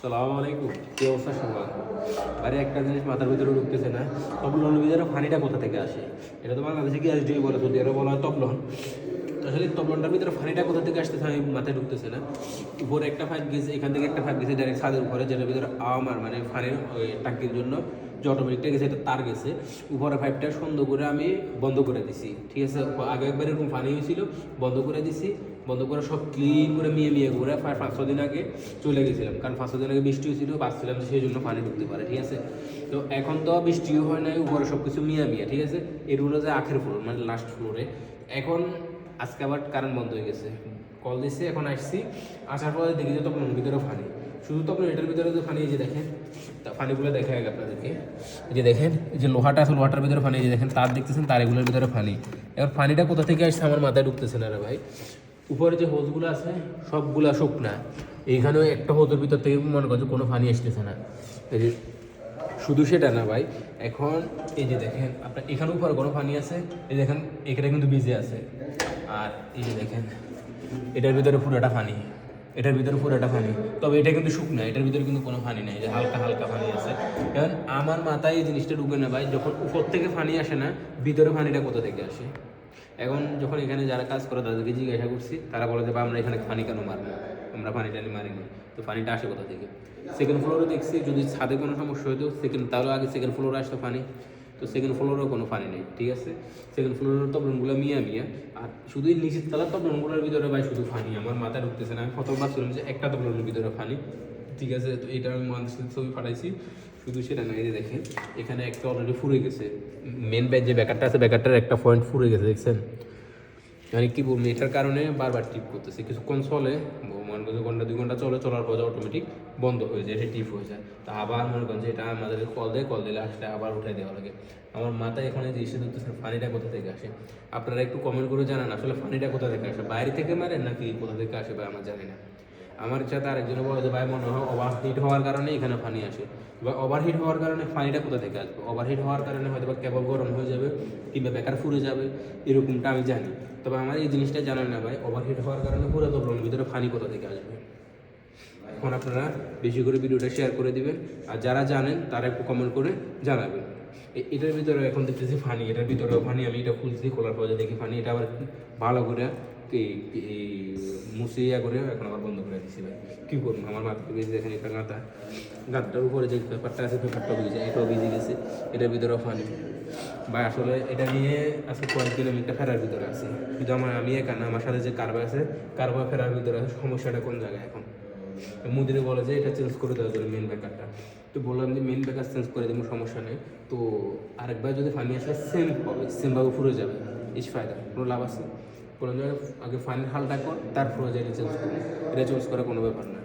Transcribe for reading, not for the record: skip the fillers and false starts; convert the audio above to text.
সালাম আলাইকুম, কি অবস্থা সবার? আরে একটা জিনিস মাথার ভিতরে ঢুকতেছে না, তপলনের ভিতরে পানিটা কোথা থেকে আসে? এটা তো বাংলাদেশে কি এসডিও বলে, যদি আরও বলা হয় তপলন। আসলে তপলনটার ভিতরে পানিটা কোথা থেকে আসতেছে আমি মাথায় ঢুকতেছে না। উপরে একটা পাইপ গেছে, এখান থেকে একটা পাইপ গেছে ডাইরেক্ট ছাদের উপরে, যেটার ভিতরে আমার মানে পানির ওই টাঙ্কির জন্য যে অটোমেটিকটা গেছে, এটা তার গেছে। উপরে পাইপটা সুন্দর করে আমি বন্ধ করে দিছি, ঠিক আছে। আগে একবার এরকম পানি হয়েছিল, বন্ধ করে দিছি। বন্ধ করে সব ক্লিন করে মিয়ে করে 5-6 দিন আগে চলে গেছিলাম, কারণ 5-6 দিন আগে বৃষ্টি হয়েছিল, ভাবছিলাম যে সেই জন্য পানি ঢুকতে পারে, ঠিক আছে। তো এখন তো বৃষ্টিও হয় নাই, উপরে সব কিছু মিয়া ঠিক আছে। এর হলো যে আখের ফ্লোর, মানে লাস্ট ফ্লোরে। এখন আজকে আবার কারেন্ট বন্ধ হয়ে গেছে, কল দিচ্ছে, এখন আসছি। আসার পরে দেখি যে তখন ভিতরে পানি, শুধু তখন এটার ভিতরে যে পানি, এই যে দেখেন পানিগুলো দেখা গেল আপনাদেরকে। এই যে দেখেন, এই যে লোহাটা আছে, লোহাটার ভিতরে পানি, এই যে দেখেন তার দেখতেছেন, তার এগুলোর ভিতরে পানি। এবার পানিটা কোথা থেকে আসছে আমার মাথায় ঢুকতেছে না রে ভাই। উপরে যে হোজগুলো আছে সবগুলা শুকনা, এইখানেও একটা হোজের ভিতর থেকে মনে করছে কোনো পানি আসতেছে না। এই যে শুধু সেটা না ভাই, এখন এই যে দেখেন আপনার এখানে উপরে কোনো পানি আছে, এই দেখেন এখানে কিন্তু ভিজে আছে। আর এই যে দেখেন এটার ভিতরে পুরোটা পানি, এটার ভিতরে পুরোটা পানি, তবে এটা কিন্তু শুকনা, এটার ভিতরে কিন্তু কোনো পানি নেই, যে হালকা হালকা পানি আছে। এখন আমার মাথায় এই জিনিসটা ঢুকে না ভাই, যখন উপর থেকে পানি আসে না, ভিতরে পানিটা কোথা থেকে আসে? এখন যখন এখানে যারা কাজ করে তাদেরকে জিজ্ঞাসা করছি, তারা বলে যে আমরা এখানে পানি কেন মারবো, আমরা পানি টানি মারিনি। তো পানিটা আসে কোথা থেকে? সেকেন্ড ফ্লোরে দেখছি, যদি ছাদে কোনো সমস্যা হতো তাহলে আগে সেকেন্ড ফ্লোরে আসতো পানি। তো সেকেন্ড ফ্লোরেও কোনো পানি নেই, ঠিক আছে। সেকেন্ড ফ্লোরের তবলনগুলো মিয়া আর শুধু নিচের তলার তবলনগুলোর ভিতরে ভাই শুধু পানি, আমার মাথায় ঢুকতেছে না। আমি প্রথম ভাবছিলাম যে একটা তবলনের ভিতরে পানি, ঠিক আছে। তো এটা আমি মানুষের ছবি পাঠাইছি, শুধু সেটা না, এই যে দেখেন এখানে একটা অলরেডি ফুরে গেছে, মেন ব্যাচ যে ব্যাকারটা আছে, ব্যাকারটার একটা পয়েন্ট ফুরে গেছে, দেখছেন। মানে কি বলবো, এটার কারণে বারবার টিপ করতেছে, কিছুক্ষণ চলে, মনে করছে 1-2 ঘন্টা চলে, চলার পর অটোমেটিক বন্ধ হয়ে যায়, এটা টিপ হয়ে যায়। তা আবার মনে করেন যে এটা আমাদের কল দিলে আসলে আবার উঠাই দেওয়া লাগে। আমার মাথায় এখানে যে এসে ধরতেছে পানিটা কোথা থেকে আসে, আপনারা একটু কমেন্ট করে জানান আসলে পানিটা কোথা থেকে আসে, বাইরে থেকে মারেন নাকি কোথা থেকে আসে ভাই, আমার জানি না। আমার সাথে আরেকজনে বলে যে ভাই মনে হয় ওভারহিট হওয়ার কারণে এখানে পানি আসে। বা ওভারহিট হওয়ার কারণে পানিটা কোথা থেকে আসবে? ওভারহিট হওয়ার কারণে হয়তো বা কেবল গরম হয়ে যাবে, কিংবা বেকার ফুরে যাবে, এরকমটা আমি জানি। তবে আমার এই জিনিসটা জানেন না ভাই, ওভারহিট হওয়ার কারণে পুরো তবলনের ভিতরে পানি কোথা থেকে আসবে। এখন আপনারা বেশি করে ভিডিওটা শেয়ার করে দিবেন, আর যারা জানেন তারা একটু কমেন্ট করে জানাবেন। এটার ভিতরে এখন দেখতেছি পানি, এটার ভিতরেও পানি। আমি এটা খুলছি, খোলার পরে দেখি পানি, এটা আবার ভালো করে মুছিয়া করে এখন আবার বন্ধ করে দিচ্ছি ভাই। কী করবো, আমার মাথাতে বেজে দেখেন একটা গাঁতটার উপরে যে পেপারটা আছে, পেপারটাও ভিজে, এটাও ভিজে গেছে, এটার ভিতরেও পানি ভাই। আসলে এটা নিয়ে আজকে কয়েকদিন আমি একটা ফেরার ভিতরে আছি, শুধু আমি একা না, আমার সাথে যে কারবা আছে, কারবা ফেরার ভিতরে আছে। সমস্যাটা কোন জায়গায় এখন? মুদিরে বলে যে এটা চেঞ্জ করে দেওয়ার জন্য মেন ব্যাকারটা। তো বললাম যে মেন ব্যাকার চেঞ্জ করে দেবো, সমস্যা নেই। তো আরেকবার যদি পানি আসলে সেম হবে, সেমভাবে ফুরে যাবে, ইস ফায়দা কোনো লাভ আছে? কোনো জায়গায় আগে ফানির হালটা কর, তারপরে যে এটা চেঞ্জ করবো, এটা চেঞ্জ করা কোনো ব্যাপার না।